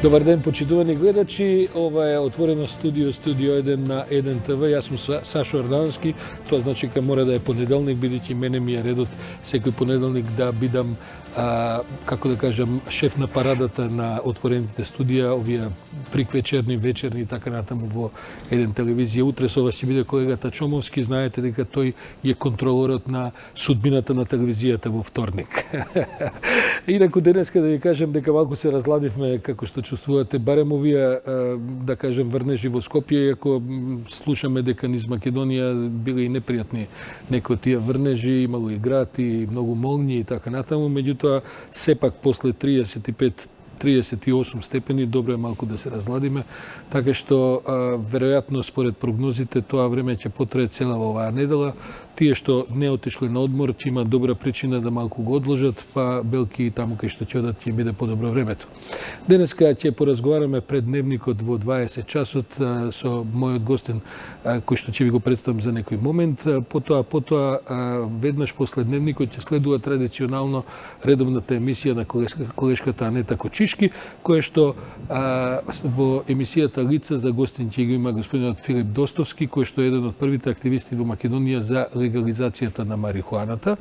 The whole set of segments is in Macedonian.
Добар ден, почитувани гледачи. Ова е отворено студио 1 на 1 ТВ. Јас сум Сашо Ордановски. Тоа значи дека мора да е понеделник, бидејќи мене ми е редот секој понеделник да бидам како да кажам, шеф на парадата на отворените студија, овие приквечерни, вечерни и така натаму во еден телевизија. Утре со вас ќе биде колегата Чомовски, знаете дека тој е контролорот на судбината на телевизијата во вторник. Инаку денеска да ви кажам дека малку се разладивме, како што чувствувате, барем овие, да кажем, врнежи во Скопје, иако слушаме дека низ Македонија биле и непријатни некои тие врнежи, имало и град и многу молњи и така натаму, меѓутоа сепак после 38 степени, добро е малку да се разладиме, така што веројатно според прогнозите тоа време ќе потрае цела оваа недела. Тие што не отишле на одмор ќе имаат добра причина да малку го одложат, па белки таму кај што ќе одат ќе им биде подобро времето. Денеска ќе поразговараме пред дневникот во 20 часот со мојот гостин кој што ќе ви го представам за некој момент. Потоа веднаш после дневникот ќе следува традиционално редовната емисија на колешката Анета Кочишки, која што во емисијата Лица за гостин ќе го има господинот Филип Достовски, кој што е еден од првите активисти во Македонија за легализацијата на марихуаната,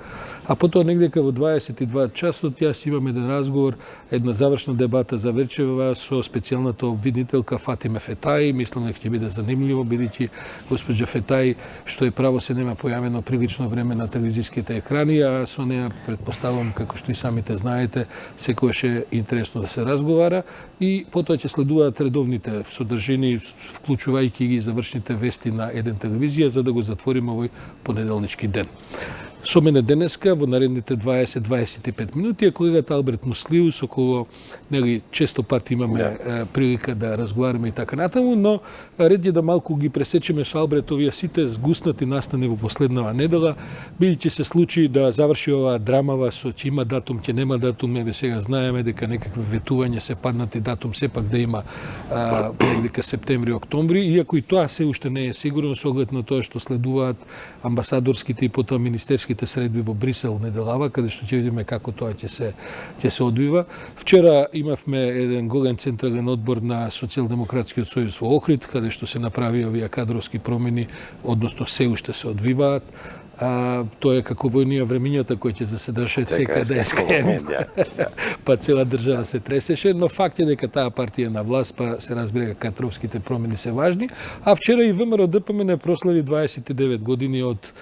а потоа негдека во 22 часот јас имам еден разговор, една завршна дебата за вечерва со специјалната обвинителка Фатиме Фетаи. Мислам дека ќе биде занимливо, бидејќи госпоѓа Фетаи, што е право, се нема појавено прилично време на телевизиските екрани, а со неа претпоставам, како што и самите знаете, секогаш е интересно да се разговара, и потоа ќе следуваат редовните содржини, вклучувајќи ги завршните вести на еден телевизија, за да го затвориме овој понеделнички ден. Со мене денеска во наредните 20-25 минути е колегата Алберт Муслиус, околу нели често пати имаме прилика да разговараме и така натаму, но ред е да малку ги пресечеме со Алберт овие сите згуснати настани во последнава недела, бидејќи се случи да заврши оваа драмава со ќе има датум, ќе нема датум, еве сега знаеме дека некакви ветување се паднати датум сепак да има дека септември, октомври, иако и тоа се уште не е сигурно со оглед на тоа што следуваат амбасадорските и потоа министерски средби во Брисел неделава, каде што ќе видиме како тоа ќе се одвива. Вчера имавме еден голем централен одбор на Социјалдемократскиот сојуз во Охрид, каде што се направи овие кадровски промени, односно се уште се одвиваат. Тоа е како војнија времињата кои ќе заседаше ЦК-ДСКМ, па цела држава се тресеше, но факт е дека таа партија на власт, па се разбира дека кадровските промени се важни, а вчера и ВМРО-ДПМН прослави 29 години од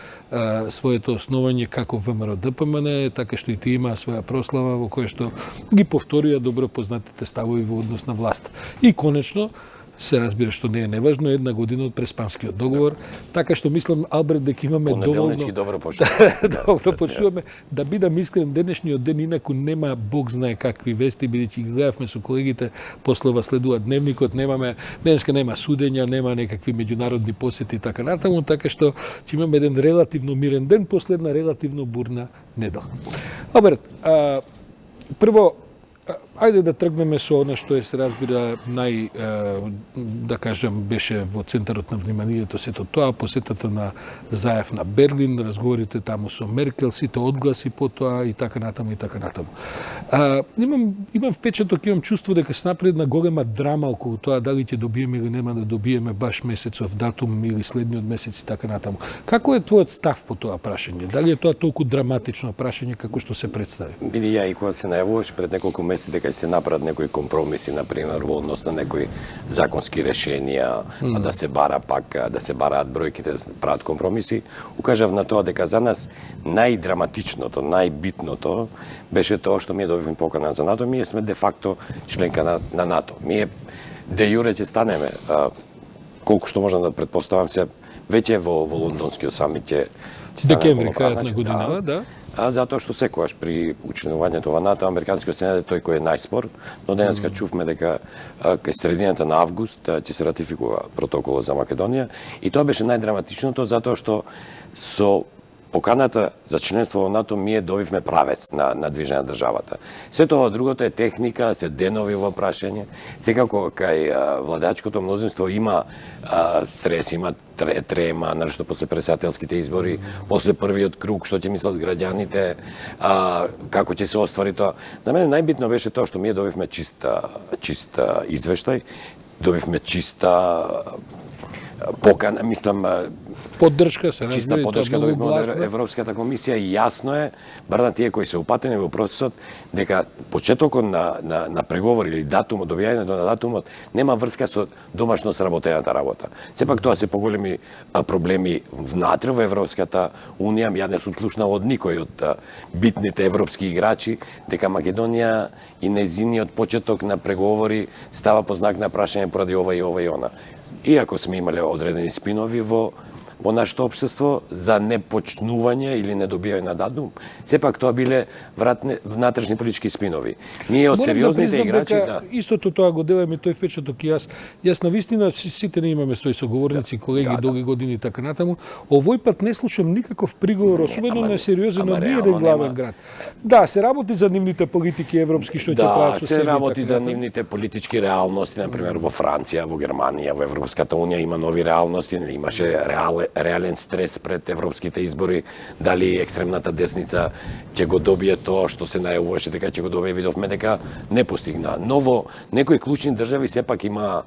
своето основање како ВМРО-ДПМН, така што и тие имаа своја прослава во која што ги повторија добро познатите ставови во однос на власт. И конечно, се разбира што не е неважно, една година од Преспанскиот договор, така што мислам, Алберт, дека имаме доволно... добро почуваме. Добро почуваме. Да бидам искрен, денешниот ден инаку нема Бог знае какви вести, бидејќи ги гледавме со колегите, после ова следува дневникот, денеска нема судења, нема некакви меѓународни посети и така натаму, така што ќе имаме еден релативно мирен ден после една релативно бурна недела. Алберт, прво, ајде да тргнеме со она што се разбира да кажам, беше во центарот на вниманието сето тоа, посетата на Заев на Берлин, разговорите таму со Меркел, сите одгласи по тоа и така натаму и така натаму. Имам впечаток, имам чувство дека се направи една голема драма околу тоа дали ќе добиеме или нема да добиеме баш месецов датум или следниот месец и така натаму. Како е твојот став по тоа прашање? Дали е тоа толку драматично прашање како што се представи? Биде ја и кога се најавуваше пред неколку месеци дека ќе се направат некои компромиси, например, во однос на некои законски решенија, да се бара пак, да се бараат бројките, да се прават компромиси, укажав на тоа дека за нас најдраматичното, најбитното беше тоа што ние добивме покана за НАТО. Ние сме де факто членка на НАТО. Ние де јуре ќе станеме, колку што можам да претпоставам се, веќе во лондонскиот самит ќе станеме декември, крајот на годинава, да. Затоа што секогаш при учленувањето во НАТО, американскиот сенат е тој кој е најспор, но денеска чувме дека кај средината на август ќе се ратификува протоколот за Македонија, и тоа беше најдраматичното затоа што со поканата за членство во НАТО ние добивме правец на движење на државата. Сето ова другото е техника, се денови во прашање. Секако кај владачкото мнозинство има стрес, има трема, нашто после председателските избори, после првиот круг, што ќе мислат граѓаните, како ќе се оствари тоа. За мене најбитно беше тоа што ние добивме чист извештај, добивме чиста покана, мислам, поддршка се чиста разбира, поддршка добивме од Европската комисија и јасно е, бар на тие кои се упатени во процесот, дека почетокот на преговори или датумот, добијањето на датумот нема врска со домашно сработената работа. Сепак тоа се поголеми проблеми внатре во Европската унија. Ја не сум слушнал од никој од битните европски играчи дека Македонија и нејзиниот почеток на преговори става по знак на прашање поради ова и ова и она. Иако сме имале одредени спинови во нашето општество за непочнување или недобивање на датум, сепак тоа биле внатрешни политички спинови. Ние од сериозните играчи, да. Истото тоа го деламе тој впечаток и јас навистина сите не имаме своји соговорници, колеги, долги години и така натаму. Овој пат не слушам никаков приговор, особено на сериозен од ниеден главен град. Да, се работи за нивните политики европски што ќе прават со себе. Да, се работи за нивните политички реалности, например во Франција, во Германија, во Европската унија има нови реалности, имаше реален стрес пред европските избори, дали екстремната десница ќе го добие тоа што се најавуваше дека ќе го добие, видовме дека не постигна. Но во некои клучни држави сепак има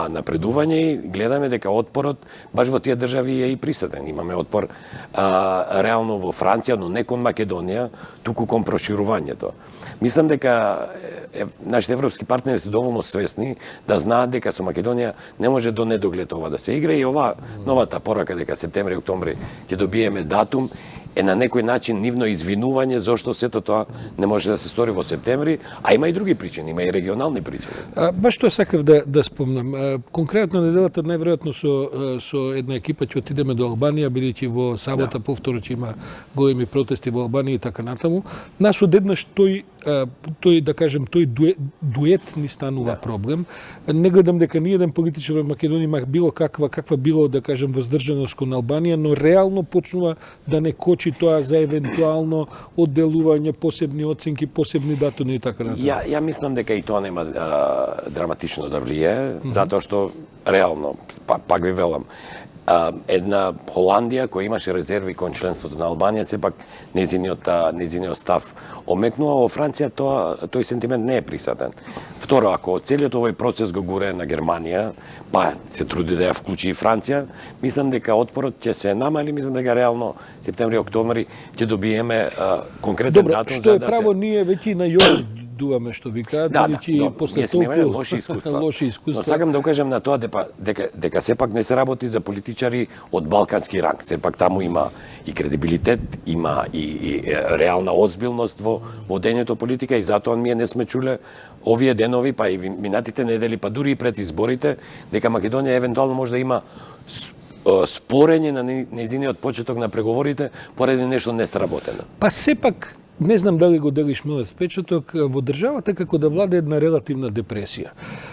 напредување и гледаме дека отпорот баш во тие држави е и присутен. Имаме отпор реално во Франција, но не кон Македонија, туку кон проширувањето. Мислам дека нашите европски партнери се доволно свесни да знаат дека со Македонија не може до недоглед ова да се игра и ова новата порака дека септември, октомври ќе добиеме датум е на некој начин нивно извинување зошто сето тоа не може да се стори во септември, а има и други причини, има и регионални причини. Баш тоа сакав да спомнам. Конкретно неделата најверојатно со една екипа ќе отидеме до Албанија, бидејќи во сабота повторно ќе има големи протести во Албанија и така натаму. Нас одеднаш тој да кажем тој дует ни станува проблем. Не гледам дека ни еден политичар во Македонија има било каква било да кажем воздржаност кон Албанија, но реално почнува да не кочи тоа за евентуално одделување, посебни оценки, посебни датуми и така натаму. Ја мислам дека и тоа нема драматично да влие, затоа што реално пак ви велам, една Холандија која имаше резерви кон членството на Албанија, сепак незиниот став омекнува. Во Франција тој сентимент не е присутен. Второ, ако целиот овој процес го гуре на Германија, па се труди да ја вклучи и Франција, мислам дека отпорот ќе се намали, мислам дека реално септември, октомври ќе добиеме конкретен датум за да се... Добро, што е право, ние веќе на јоли дуваме што викаат, ние сме имале лоши искуства. Но сакам да укажам на тоа дека сепак не се работи за политичари од балкански ранг. Сепак таму има и кредибилитет, има и реална озбилност во водењето политика и затоа ние не сме чуле овие денови, па и минатите недели, па дури и пред изборите, дека Македонија евентуално може да има спорење на нејзиниот почеток на преговорите поради нешто несработено. Па сепак не знам дали го делиш мојот впечаток, во државата како да владе една релативна депресија.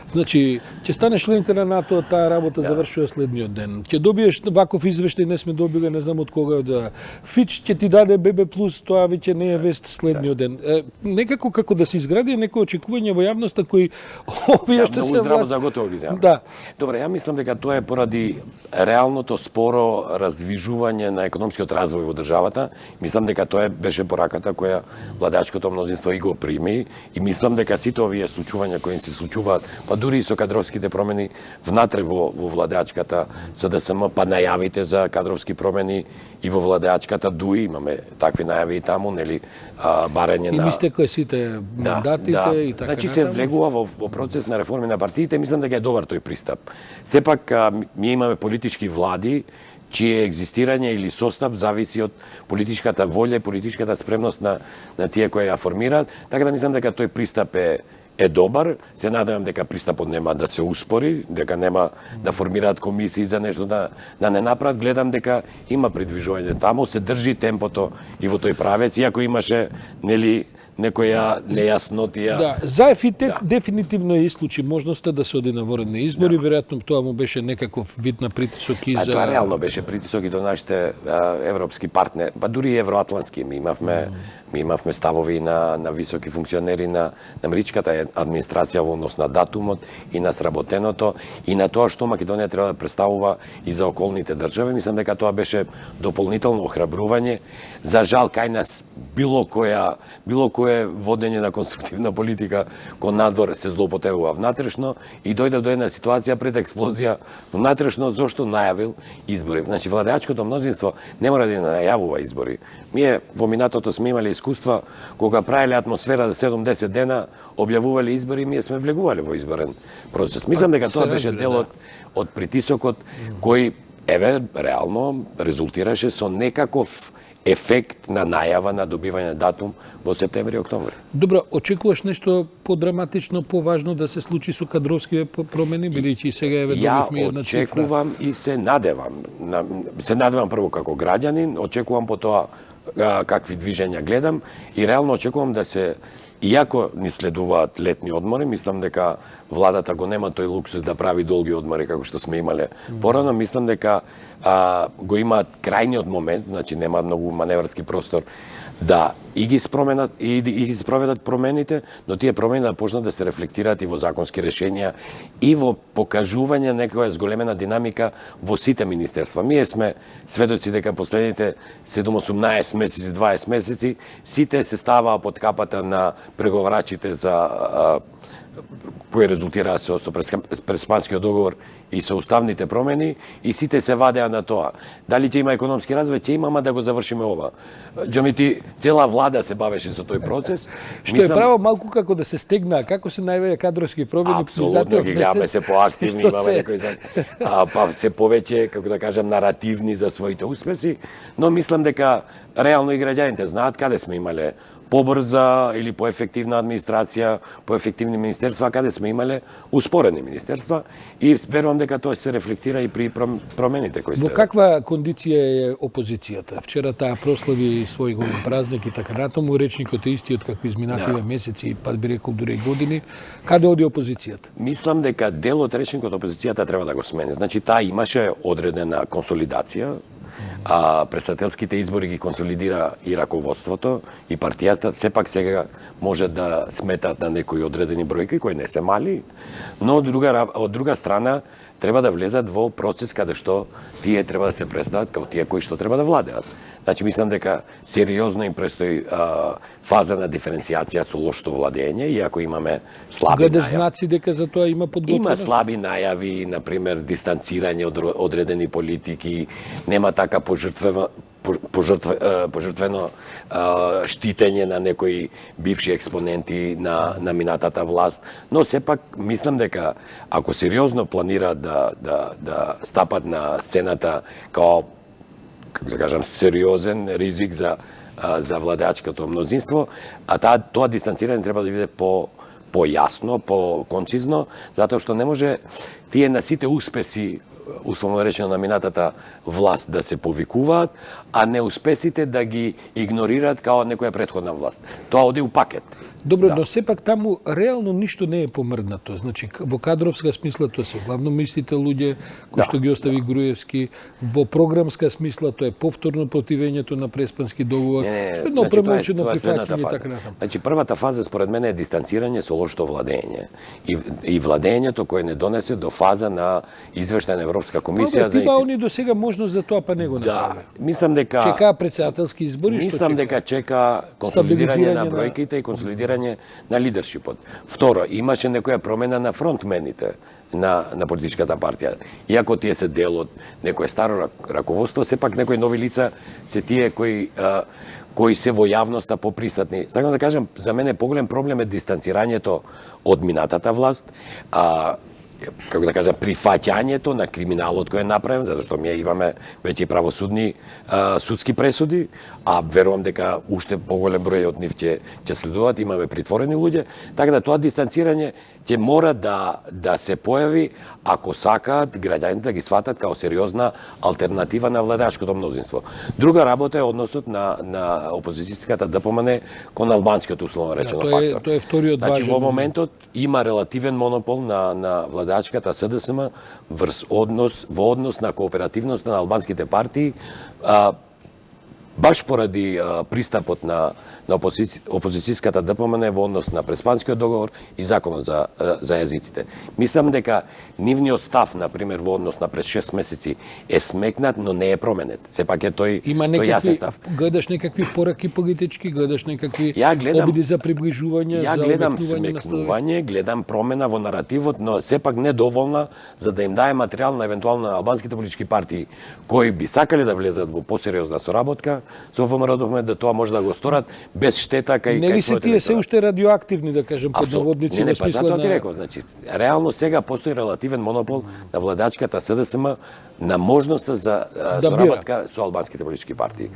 Значи, ќе станеш членка на НАТО, таа работа завршува следниот ден. Ќе добиеш ваков извештај, не сме добиле, не знам од кога да. Фич ќе ти даде ББ+, тоа веќе не е вест следниот ден. Некако како да се изгради некој очекување во јавноста кои овие што се здраво заготово ги зема. Да. Добре, ја мислам дека тоа е поради реалното споро раздвижување на економскиот развој во државата. Мислам дека тоа беше пораката која владачкото мнозинство и го прими и мислам дека сите овие случувања кои се случуваат, па дури и со кадровските промени внатре во владачката СДСМ, па најавите за кадровски промени и во владачката ДУИ, имаме такви најави и таму, нели, барање на... И мистекле сите мандатите и така. Значи се влегува во процес на реформи на партиите, мислам дека е добар тој пристап. Сепак, ние имаме политички влади, чие екзистирање или состав зависи од политичката волја и политичката спремност на тие кои ја формираат, така да мислам дека тој пристап е добар. Се надевам дека пристапот нема да се успори, дека нема да формираат комисии за нешто да не направат. Гледам дека има придвижување таму, се држи темпото и во тој правец, иако имаше нели некоја нејаснотија. Да, Заев дефинитивно е исклучи можноста да се оди на воредни избори, веројатно тоа му беше некаков вид на притисок и за... Тоа реално беше притисок и до нашите европски партнери, па дури и евроатлантски. Ми имавме ставови на високи функционери на американската администрација во однос на датумот и на сработеното и на тоа што Македонија треба да представува и за околните држави. Мислам дека тоа беше дополнително охрабрување. За жал кај нас било кое водење на конструктивна политика кон надвор се злоупотребува внатрешно и дојде до една ситуација пред експлозија внатрешно зошто најавил избори. Значи владеачкото мнозинство не мора да најавува избори. Ние во минатото сме имали искуства кога правеле атмосфера за 70 дена, објавувале избори, ние сме влегувале во изборен процес. Мислам дека тоа беше дел од притисокот кој реално резултираше со некаков ефект на најава на добивање датум во септември и октомври. Добро, очекуваш нешто подраматично, поважно да се случи со кадровски промени, бидејќи сега добивме една цифра? Ја очекувам и се надевам. Се надевам прво како граѓанин, очекувам по тоа какви движења гледам и реално очекувам да се, иако ни следуваат летни одмори, мислам дека владата го нема тој луксус да прави долги одмори како што сме имале порано, мислам дека го имаат крајниот момент, значи нема многу маневрски простор да и ги спроведат промените, но тие промени да почнат да се рефлектираат и во законски решенија и во покажување некоја зголемена динамика во сите министерства. Ние сме сведоци дека последните 7-18 месеци, 20 месеци, сите се ставаа под капата на преговарачите за кои резултираа со преспанскиот договор и со уставните промени и сите се вадеа на тоа. Дали ќе има економски развој, ќе има, ама да го завршиме ова. Џомити, цела влада се бавеше со тој процес. Што е право малку како да се стегнаа, како се најавија кадровски промени. Апсолутно, ги гледаме се поактивни, имаме некои па се повеќе, како да кажам, наративни за своите успеси, но мислам дека реално и граѓаните знаат каде сме имале побрза или поефективна администрација, поефективни министерства, каде сме имале успорени министерства и верувам дека тоа се рефлектира и при промените кои се. Во каква кондиција е опозицијата? Вчера таа прослави свој голем празник и така натаму, речникот е истиот како изминативе месеци, па би рекол дури и години. Каде оди опозицијата? Мислам дека дел од речникот опозицијата треба да го смени. Значи таа имаше одредена консолидација, председателските избори ги консолидира и раководството и партијата сепак сега може да сметат на некои одредени бројки кои не се мали, но од друга страна треба да влезат во процес каде што тие треба да се представат како тие кои што треба да владеат. Значи мислам дека сериозно им престои фаза на диференцијација со лошото владење, иако имаме слаби најави. Знаци дека за тоа има подготвеност? Има слаби најави, на пример дистанцирање од одредени политики, нема така пожртвено штитење на некои бивши експоненти на минатата власт, но сепак мислам дека ако сериозно планираат да стапат на сцената као, како да кажам, сериозен ризик за владеачкото мнозинство, тоа дистанцирање треба да биде појасно, по-концизно, затоа што не може тие на сите успеси, условно речено на минатата власт, да се повикуваат, а неуспесите да ги игнорираат као некоја претходна власт. Тоа оди у пакет. Добро, но сепак таму реално ништо не е помрднато. Значи, во кадровска смисла тоа се главно мислите луѓе кои што ги остави Груевски, во програмска смисла тоа е повторно противењето на Преспански договор, едно премолчено прифаќање и така натаму. Значи, првата фаза според мене е дистанцирање со лошото владење и владењето кое не донесе до фаза на извештај на Европска комисија за они до сега можност за тоа па не го направи. Мислам дека чека председателски избори, мислам дека чека консолидирање на бројките и консолидирање на лидершипот. Второ, имаше некоја промена на фронтмените на политичката партија. Иако тие се дел од некое старо раководство, сепак некои нови лица се тие кои се во јавноста поприсатни. Сакам да кажам, за мене поголем проблем е дистанцирањето од минатата власт, како да кажам, прифаќањето на криминалот кој е направен, затоа што ние имаме веќе правосудни судски пресуди, а верувам дека уште поголем број од нив ќе следуваат, имаме притворени луѓе, така да тоа дистанцирање ќе мора да се појави ако сакаат граѓаните да ги сватат као сериозна алтернатива на владеачкото мнозинство. Друга работа е односот на опозицијската ДПМН кон албанскиот условно речено фактор. Тоа е вториот важен. Значи во моментот има релативен монопол на владеачката СДСМ во однос на кооперативноста на албанските партии, баш поради пристапот на опозицијската ДПМН во однос на Преспанскиот договор и законот за јазиците. Мислам дека нивниот став, например, во однос на пред 6 месеци е смекнат, но не е променет. Сепак е тој јасен став. Гледаш некакви пораки политички, гледаш некакви обиди за приближување, Ја гледам смекнување, гледам промена во наративот, но сепак недоволна за да им дае материјал на евентуално на албанските политички партии кои би сакале да влезат во посериозна соработка со ВМРО, да тоа може да го сторат без штета кај не ли се тие се уште радиоактивни, да кажем, под наводници во смисла на... ти реков, значи, реално сега постои релативен монопол на владачката СДСМ на можноста за соработка со албанските политички партии.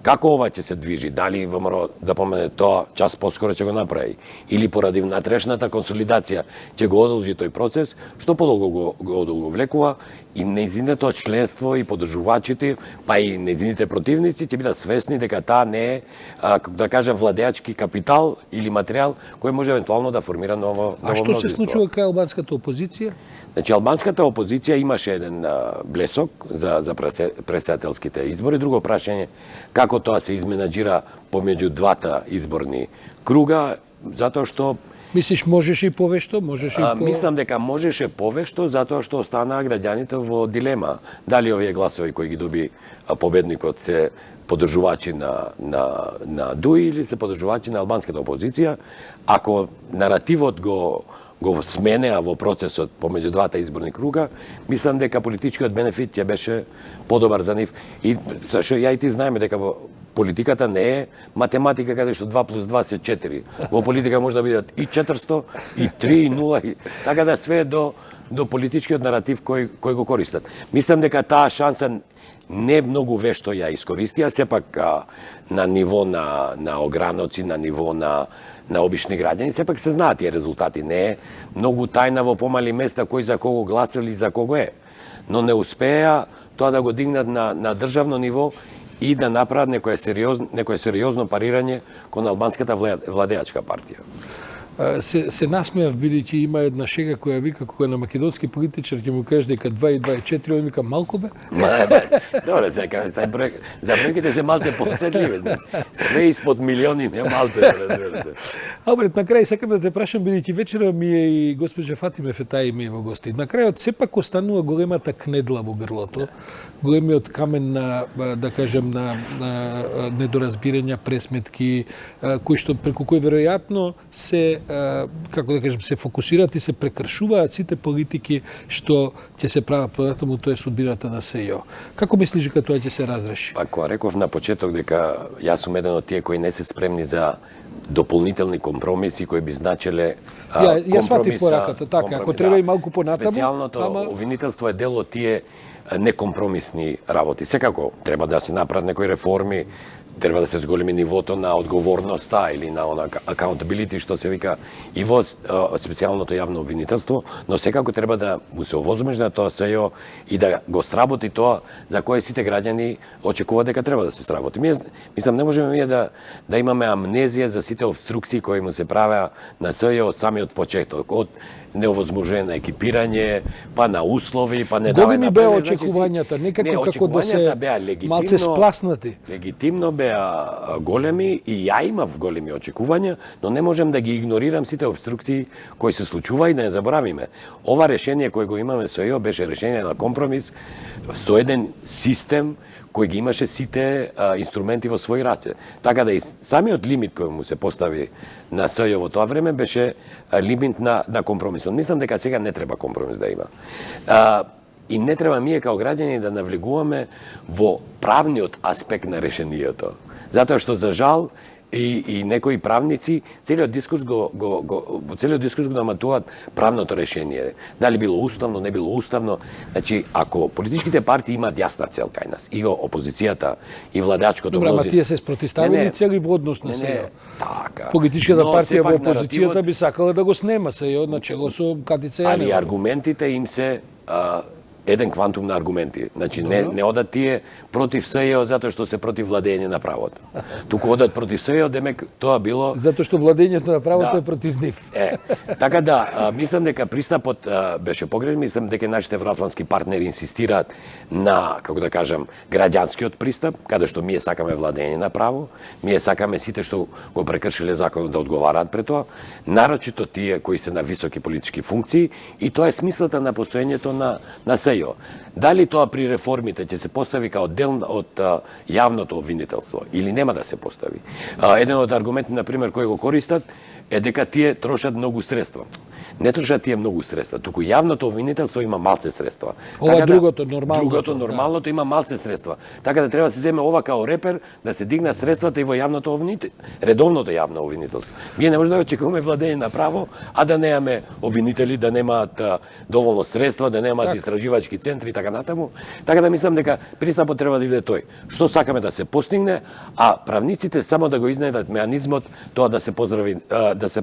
Како ова ќе се движи? Дали ВМРО да помене тоа час поскоро ќе го направи? Или поради внатрешната консолидација ќе го одолжи тој процес, што подолго го одолговлекува и нејзиното членство и подржувачите, па и нејзините противници ќе бидат свесни дека таа не е, како да кажем, владеачки капитал или материјал кој може евентуално да формира ново мнозинство. А што се случува кај албанската опозиција? Значи, албанската опозиција имаше еден блесок за председателските избори. Друго прашање, како тоа се изменаџира помеѓу двата изборни круга, затоа што Мислиш, можеше и повешто? Мислам дека можеше повешто, затоа што останаа граѓаните во дилема. Дали овие гласови кои ги доби победникот се подржувачи на ДУИ или се подржувачи на албанската опозиција? Ако наративот го сменеа во процесот помеѓу двата изборни круга, мислам дека политичкиот бенефит ќе беше подобар за нив. И што ја и ти знаеме дека политиката не е математика каде што 2 плюс 2 се 4. Во политика може да бидат и 400, и 3, и 0, така да све до политичкиот наратив кој го користат. Мислам дека таа шанса не многу вешто ја искористија, сепак на ниво на ограноци, на ниво на обични граѓани, сепак се знаат тие резултати. Не е многу тајна во помали места кој за кого гласал и за кого е. Но не успеа тоа да го дигнат на државно ниво и да направат некое сериозно парирање кон албанската владеачка партија. Се насмеав бидејќи има една шега која вика кога на македонски политичар ќе му кажеш дека 2 и 2 е 4, он вика малку бе. Добре, за бројките се малце посетливи. Све испод милиони е малце. Алберт, на крај сакам да те прашам бидејќи вечера ми е и госпоѓа Фатиме Фетаи ми е во гости. На крајот сепак останува големата кнедла во грлото, големиот камен на, да кажем, на недоразбирања, пресметки, преку кои веројатно се, како да кажем, се фокусираат и се прекршуваат сите политики што ќе се прават понатаму, тоа е судбината на СЈО. Како мислиш дека тоа ќе се разреши? Па, кога реков на почеток дека јас сум еден од тие кои не се спремни за дополнителни компромиси кои би значеле Ја сватив пораката, така, ако треба и малку понатаму. Специјалното обвинителство е дел од тие некомпромисни работи. Секако треба да се направат некои реформи, треба да се зголеми нивото на одговорноста или на accountability што се вика и во специјалното јавно обвинителство, но секако треба да му се овозможи на тоа СЈО и да го сработи тоа за кое сите граѓани очекуваат дека треба да се сработи. Мислам, не можеме ние да имаме амнезија за сите обструкции кои му се правеа на СЈО од самиот почеток, од неовозможено екипирање, па на услови, па не давање на беа очекувањата, некако како да се малце спласнати. Легитимно беа големи и ја имав големи очекувања, но не можем да ги игнорирам сите обструкции кои се случува и да не заборавиме. Ова решение кое го имаме со СЈО беше решение на компромис со еден систем кој ги имаше сите инструменти во своји раце. Така да и самиот лимит кој му се постави на СЈО во тоа време беше лимит на компромисот. Мислам дека сега не треба компромис да има. И не треба ние као граѓани да навлегуваме во правниот аспект на решението. Затоа што, за жал, и некои правници целиот дискурс го наматуваат правното решение. Дали било уставно, не било уставно. Значи, ако политичките партии имаат јасна цел кај нас, и опозицијата, и владачкото Добре, ама мнозинство. тие се спротиставени цели во однос на СЕО. Така. Политичката партија во сепак опозицијата би сакала да го снема СЕО на чело со Катица Јанева. Али аргументите им се еден квантум на аргументи. Значи, не одат тие против СЕО затоа што се против владење на правото. Туку одат против СЕО, демек тоа било... Затоа што владењето на правото е против нив. Така да, мислам дека пристапот беше погрешен, мислам дека нашите евроатлантски партнери инсистираат на, како да кажам, граѓанскиот пристап, каде што ние сакаме владење на право, ние сакаме сите што го прекршиле законот да одговараат пред тоа, нарочито тие кои се на високи политички функции, и тоа е смислата на постоењето на СЕО. Дали тоа при реформите ќе се постави као дел од јавното обвинителство или нема да се постави? Еден од аргументи, например, кои го користат е дека тие трошат многу средства. Не трошат тие многу средства, туку јавното обвинителство има малце средства. Ова другото, нормалното. Другото, нормалното, има малце средства. Така да треба да се земе ова као репер, да се дигнат средствата и во јавното редовното јавно обвинителство. Ние не можеме да очекуваме владење на право, а да немаме обвинители, да немаат доволно средства, да немаат истражувачки центри и така натаму. Така да мислам дека пристапот треба да иде тој. Што сакаме да се постигне, а правниците само да го изнайдат меанизмот тоа да се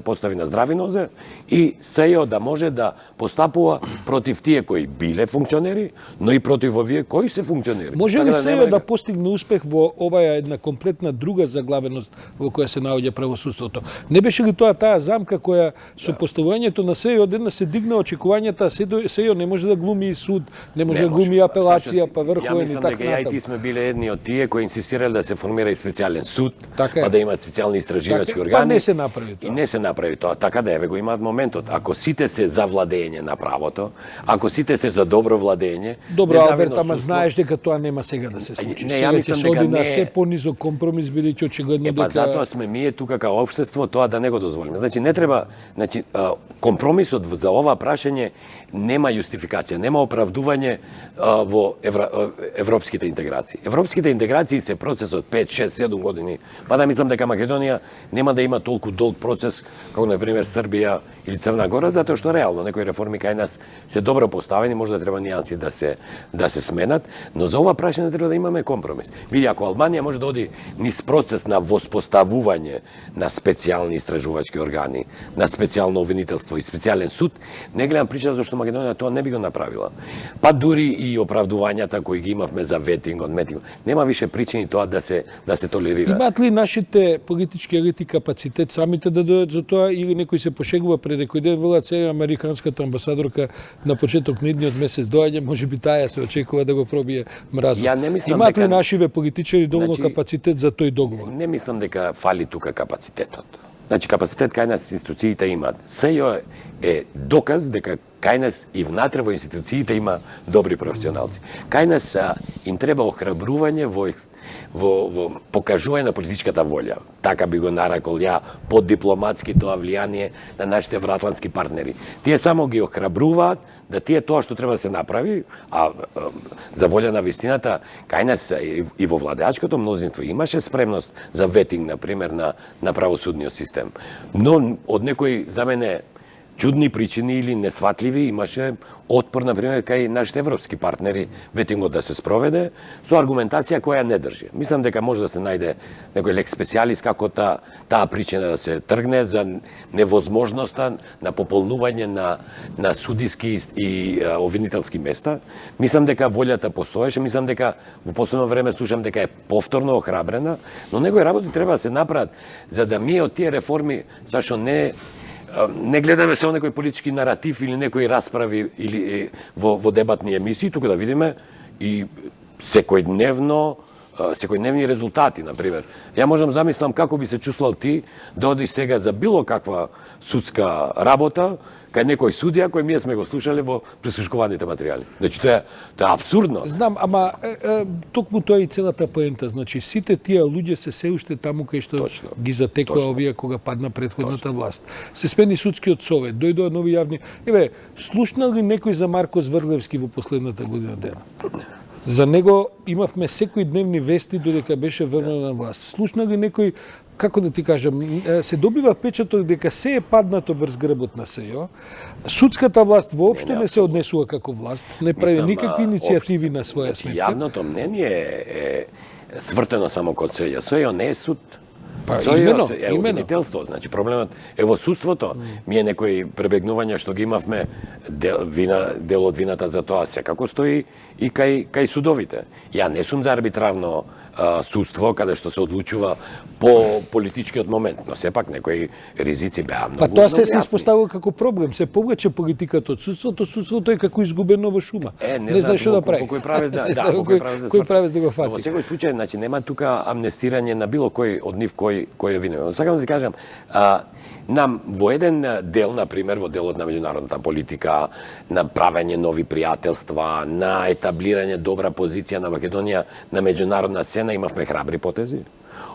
постави на здрави нозе и СЕО да може да постапува против тие кои биле функционери, но и против овие кои се функционери. Може ли СЕО да постигне успех во оваа една комплетна друга заглавеност во која се наоѓа правосудството? Не беше ли тоа таа замка која со поставувањето на СЕО одеднаш се дигна очекувањата, СЕО не може да глуми и суд, не може да глуми апелација, па врховен и така натаму. Ја мислам дека ја и ти сме биле едни од тие кои инсистирале да се формира и специјален суд, па да имаат специјални истражувачки органи. Па не се направи тоа. И не се направи тоа. Така да еве го имаат моментот. Ако сите се за владење на правото, ако сите се за добро владење, добро, Алберт, ама знаеш дека тоа нема сега да се случи. Не, ја мислам дека не се понизок компромис, бидејќи очигледно дека... Па затоа сме ние тука као општество тоа да не го дозволиме. Значи не треба, компромисот за ова прашање нема јустификација, нема оправдување во европските интеграции. Европските интеграции се процес од 5, 6, 7 години. Па да мислам дека Македонија нема да има толку долг процес како на пример Србија или Црна Гора, затоа што реално некои реформи кај нас се добро поставени, може да треба нијанси да се сменат, но за ова прашање треба да имаме компромис. Види, ако Албанија може да оди низ процес на воспоставување на специјални истражувачки органи, на специјално обвинителство и специјален суд, не гледам причина зашто Македонија тоа не би го направила. Па дури и оправдувањата кои ги имавме за ветингот, нема више причини тоа да се толерира. Имаат ли нашите политички елити капацитет самите да дојдат за тоа, или некој се пошегува пред некој ден, велат сега американската амбасадорка на почеток на идниот месец доаѓа, можеби таа се очекува да го пробие мразот. Имаат ли нашиве политичари доволно капацитет за тој договор? Не мислам дека фали тука капацитетот. Значи капацитет кај нас институциите имаат. СЕО е доказ дека кај нас и внатре во институциите има добри професионалци. Кај нас им треба охрабрување во покажување на политичката волја. Така би го нарекол ја под дипломатски тоа влијание на нашите евроатлантски партнери. Тие само ги охрабруваат да тие тоа што треба да се направи, а за волја на вистината, кај нас и во владеачкото мнозинство имаше спремност за ветинг, например, на правосудниот систем. Но од некои, за мене, чудни причини или несватливи имаше отпор, например, кај нашите европски партнери ветингот да се спроведе со аргументација која не држи. Мислам дека може да се најде некој лекс специјалис како таа причина да се тргне за невозможноста на пополнување на судиски и обвинителски места. Мислам дека волјата постоеше, мислам дека во последно време слушам дека е повторно охрабрена, но некои работи треба да се направат за да ние од тие реформи, зашто не гледаме само некој политички наратив или некои расправи или во дебатни емисии, туку да видиме и секојдневни резултати, например. Ја можам замислам како би се чувствувал ти да одиш сега за било каква судска работа кај некој судија кој ние сме го слушале во прислушкуваните материјали. Значи тоа е апсурдно. Знам, ама токму тоа и целата поента. Значи сите тие луѓе се се уште таму кај што ги затекоа овие кога падна претходната власт. Се смени судскиот совет, дојдоа нови јавни. Еве, слушна ли некој за Марко Зврглевски во последната година дена? За него имавме секои дневни вести додека беше врнал на власт. Слушна ли некој како да ти кажам, се добива впечаток дека се е паднато врз грбот на СЈО. Судската власт воопшто не се однесува како власт, не прави никакви иницијативи на своја сметка. Јавното мнение е свртено само кон СЈО. СЈО не е суд. Па, СЈО е имено. обвинителство. Значи проблемот е во судството. Ми е некои пребегнувања што ги имавме, дел од вината за тоа секако стои и кај судовите. Ја не сум за арбитрарно судство каде што се одлучува по политичкиот момент, но сепак некои ризици беа многу. Па тоа се јасни. испоставува како проблем, се повлече политиката од судството е како изгубено во шума. Не знаеш што да прави. Во кој правец да, Кој правец да го фати. Во секој случај, значи нема тука амнестирање на било кој од нив кој е виновен. Сакам да ти кажам, нам во еден дел, на пример, во делот на меѓународната политика, на правење нови пријателства, на етаблирање добра позиција на Македонија на меѓународна сцена, имавме храбри потези.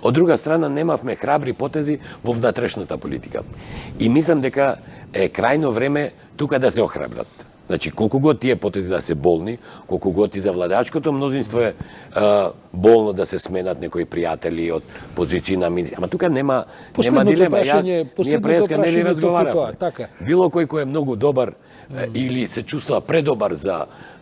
Од друга страна, немавме храбри потези во внатрешната политика. И мислам дека е крајно време тука да се охрабрат. Значи, колку год тие потези да се болни, колку год и за владачкото мнозинство е болно да се сменат некои пријатели од позиции на министри. Ама тука нема дилема. Ние преска не ли разговаравме. Било кој е многу добар или се чувствува предобар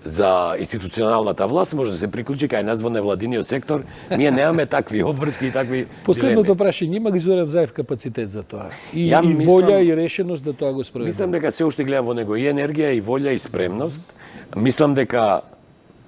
за институционалната власт, може да се приклучи кај нас во невладиниот сектор. Ние немаме такви обврски и такви Последното прашање, има ги Зоран Заев капацитет за тоа? И мислам, волја и решеност да тоа го спроведе? Мислам дека се уште гледам во него и енергија, и волја, и спремност. Мислам дека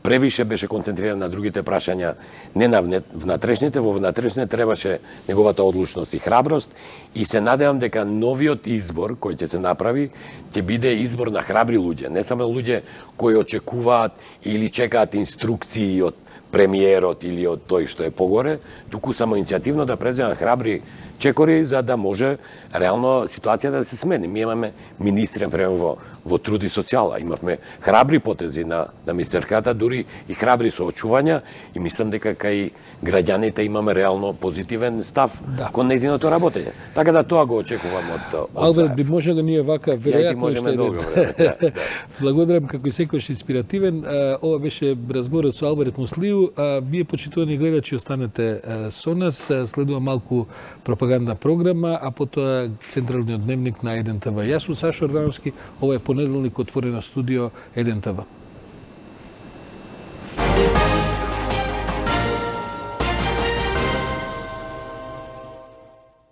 превише беше концентриран на другите прашања, не на внатрешните, во внатрешните требаше неговата одлучност и храброст и се надевам дека новиот избор кој ќе се направи ќе биде избор на храбри луѓе, не само луѓе кои очекуваат или чекаат инструкции од премиерот или од тој што е погоре, туку само иницијативно да преземат храбри чекори за да може реално ситуацијата да се смени. Ми имаме министри, например, во труд и социјала, имавме храбри потези на министерката, дури и храбри соочувања и мислам дека кај граѓаните имаме реално позитивен став кон нејзиното работење. Така да тоа го очекувам од Алберт, би можело ние вака веројатно можеме долго време. Благодарам како и секојаш инспиративен. Ова беше разговорот со Алберт Муслију. Вие почитувани гледачи останете со нас. Следува малку пропагандна програма, а потоа централниот дневник на 1 ТВ. Јас сум Сашо Ордановски, ова е понеделник отворено студио 1 ТВ.